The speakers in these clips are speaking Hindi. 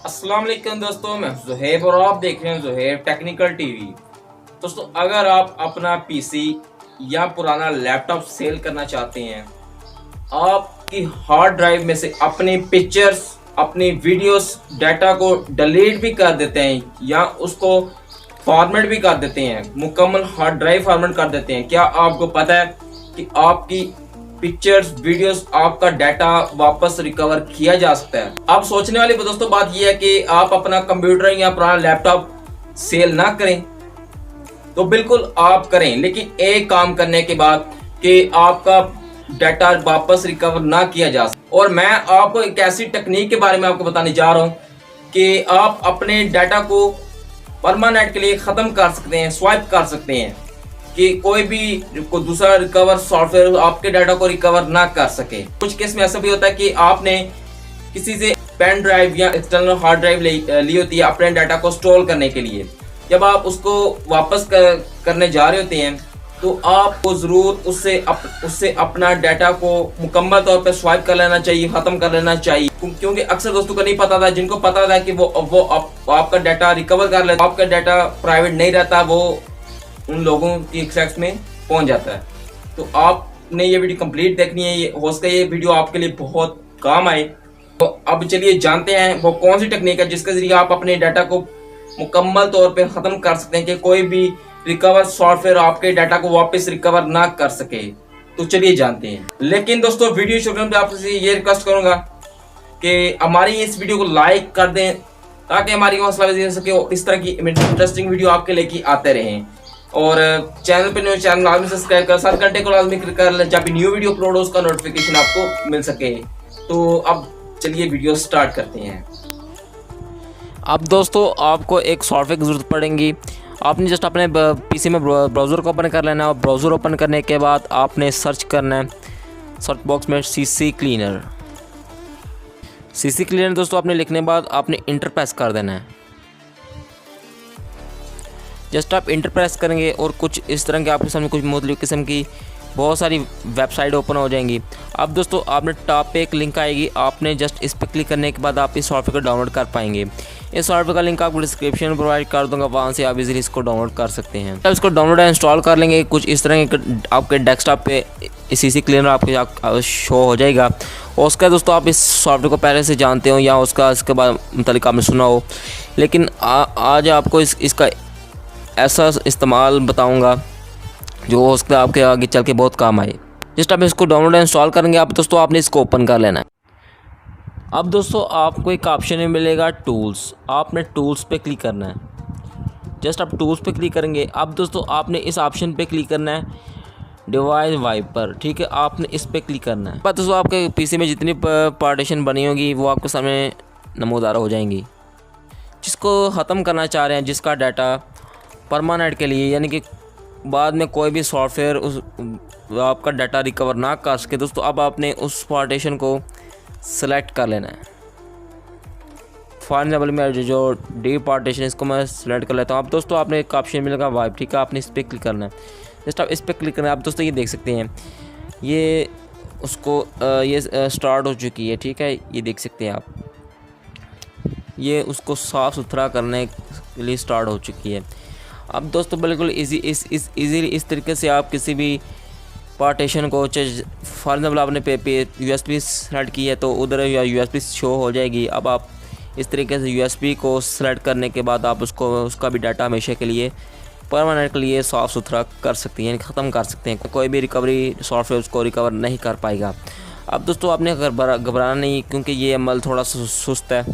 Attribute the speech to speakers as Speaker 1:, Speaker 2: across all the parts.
Speaker 1: अस्सलाम वालेकुम दोस्तों, मैं ज़ुहैब और आप देख रहे हैं ज़ुहैब टेक्निकल टीवी। दोस्तों, अगर आप अपना पीसी या पुराना लैपटॉप सेल करना चाहते हैं, आपकी हार्ड ड्राइव में से अपनी पिक्चर्स, अपनी वीडियोस, डाटा को डिलीट भी कर देते हैं या उसको फॉर्मेट भी कर देते हैं, मुकम्मल हार्ड ड्राइव फॉर्मेट कर देते हैं, क्या आपको पता है कि आपकी पिक्चर्स, वीडियोस, आपका डाटा वापस रिकवर किया जा सकता है? अब सोचने वाली दोस्तों बात यह है कि आप अपना कंप्यूटर या पुराना लैपटॉप सेल ना करें, तो बिल्कुल आप करें, लेकिन एक काम करने के बाद कि आपका डाटा वापस रिकवर ना किया जा सके। और मैं आपको एक ऐसी टेक्निक के बारे में आपको बताने जा रहा हूं कि आप अपने डाटा को परमानेंट के लिए खत्म कर सकते हैं, स्वाइप कर सकते हैं, कि कोई दूसरा रिकवर सॉफ्टवेयर आपके डाटा को रिकवर ना कर सके। कुछ केस में ऐसा भी होता है कि आपने किसी से पेन ड्राइव या एक्सटर्नल हार्ड ड्राइव ली होती है अपने डाटा को स्टोर करने के लिए। जब आप उसको वापस करने जा रहे होते हैं, तो आपको जरूर उससे अपना डाटा को मुकम्मल तौर पर स्वाइप कर लेना चाहिए, खत्म कर लेना चाहिए, क्योंकि अक्सर दोस्तों को नहीं पता था। जिनको पता था कि वो आपका डाटा रिकवर कर लेता, आपका डाटा प्राइवेट नहीं रहता, वो उन लोगों की एक्सेस में पहुंच जाता है। तो आपने ये वीडियो कंप्लीट देखनी है, ये हो सके ये वीडियो आपके लिए बहुत काम आए। तो अब चलिए जानते हैं वो कौन सी टेक्निक है जिसके जरिए आप अपने डाटा को मुकम्मल तौर पे खत्म कर सकते हैं कि कोई भी रिकवर सॉफ्टवेयर आपके डाटा को वापस रिकवर ना कर सके। तो चलिए जानते हैं। लेकिन दोस्तों, वीडियो शुरू करने पे आपसे ये रिक्वेस्ट करूंगा कि हमारी इस वीडियो को लाइक कर दें ताकि हमारी हौसला अफजाई हो सके और इस तरह की इंटरेस्टिंग वीडियो आपके लेके आते रहें। और चैनल पे न्यू चैनल लाजमी सब्सक्राइब कर, 7 घंटे को लाजमी क्लिक कर लें, जब भी न्यू वीडियो अपलोड हो उसका नोटिफिकेशन आपको मिल सके। तो अब चलिए वीडियो स्टार्ट करते हैं।
Speaker 2: अब दोस्तों, आपको एक सॉफ्टवेयर की ज़रूरत पड़ेगी। आपने जस्ट अपने पीसी में ब्राउज़र को ओपन कर लेना है और ब्राउज़र ओपन करने के बाद आपने सर्च करना है सर्च बॉक्स में सीसी क्लीनर। सीसी क्लीनर दोस्तों आपने लिखने के बाद आपने इंटर प्रेस कर देना है। जस्ट आप इंटर प्रेस करेंगे और कुछ इस तरह के आपके सामने कुछ मुख्तलिफ किस्म की बहुत सारी वेबसाइट ओपन हो जाएंगी। अब दोस्तों, आपने टॉप पे एक लिंक आएगी, आपने जस्ट इस पर क्लिक करने के बाद आप इस सॉफ्टवेयर को डाउनलोड कर पाएंगे। इस सॉफ्टवेयर का लिंक आपको डिस्क्रिप्शन में प्रोवाइड कर दूंगा, वहाँ से आप इजीली इसको डाउनलोड कर सकते हैं। जब इसको डाउनलोड और इंस्टॉल कर लेंगे, कुछ इस तरह के आपके डेस्कटॉप पे सीसी क्लीनर आपके शो हो जाएगा। और उसका दोस्तों आप इस सॉफ्टवेयर को पहले से जानते हो या इसके बाद मतलब आपने सुना हो, लेकिन आज आपको इसका ऐसा इस्तेमाल बताऊंगा जो उसका आपके आगे चल के बहुत काम आए। जस्ट आप इसको डाउनलोड इंस्टॉल करेंगे। अब दोस्तों आपने इसको ओपन कर लेना है। अब दोस्तों आपको एक ऑप्शन में मिलेगा टूल्स, आपने टूल्स पे क्लिक करना है। जस्ट आप टूल्स पे क्लिक करेंगे। अब दोस्तों आपने इस ऑप्शन पे क्लिक करना है डिवाइस वाइपर, ठीक है, आपने इस पे क्लिक करना है। पर दोस्तों आपके पीसी में जितनी पार्टीशन बनी होगी वो आपके सामने नमूदार हो जाएंगी। जिसको ख़त्म करना चाह रहे हैं, जिसका डाटा परमानेंट के लिए, यानी कि बाद में कोई भी सॉफ्टवेयर आपका डाटा रिकवर ना कर सके, दोस्तों अब आपने उस पार्टीशन को सेलेक्ट कर लेना है। फॉर एग्जाम्पल मैं जो डी पार्टीशन इसको मैं सेलेक्ट कर लेता हूँ। अब दोस्तों आपने एक ऑप्शन मिलेगा वाइप, ठीक है, आपने इस पर क्लिक करना है। जस्ट आप इस पर क्लिक करना है। अब दोस्तों ये देख सकते हैं ये उसको ये स्टार्ट हो चुकी है, ठीक है, ये देख सकते हैं आप, ये उसको साफ़ सुथरा करने के लिए स्टार्ट हो चुकी है। अब दोस्तों बिल्कुल इजीली इस तरीके से आप किसी भी पार्टीशन को, फॉर एग्जाम्पल आपने पे यूएसबी सेलेक्ट की है तो उधर यूएसबी शो हो जाएगी। अब आप इस तरीके से यूएसबी को सेलेक्ट करने के बाद आप उसका भी डाटा हमेशा के लिए परमानेंट के लिए साफ़ सुथरा कर सकते हैं, ख़त्म कर सकते हैं। कोई भी रिकवरी सॉफ्टवेयर उसको रिकवर नहीं कर पाएगा। अब दोस्तों आपने घबराना नहीं, क्योंकि ये अमल थोड़ा सुस्त है,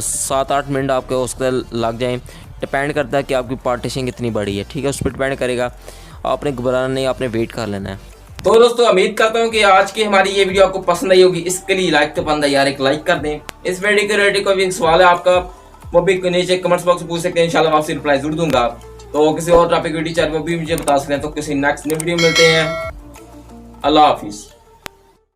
Speaker 2: 7-8 मिनट आपके उसके लग जाएँ। डिपेंड करता है कि आपकी पार्टीशन कितनी बड़ी है, ठीक है, उस पर डिपेंड करेगा। आपने घबराना नहीं, आपने वेट कर लेना है।
Speaker 1: तो दोस्तों, उम्मीद करता हूँ कि आज की हमारी ये वीडियो आपको पसंद आई होगी। इसके लिए लाइक तो बंदा यार, एक लाइक कर दें। इस वीडियो के रिलेटेड कोई भी सवाल है आपका, वो भी नीचे कमेंट्स बॉक्स में पूछ सकते हैं, इंशाल्लाह आपसे रिप्लाई जरूर दूंगा। तो किसी और टॉपिक वीडियो चाहे वो भी मुझे बता सकते हैं। तो किसी नेक्स्ट वीडियो मिलते हैं। अल्लाह हाफिज़।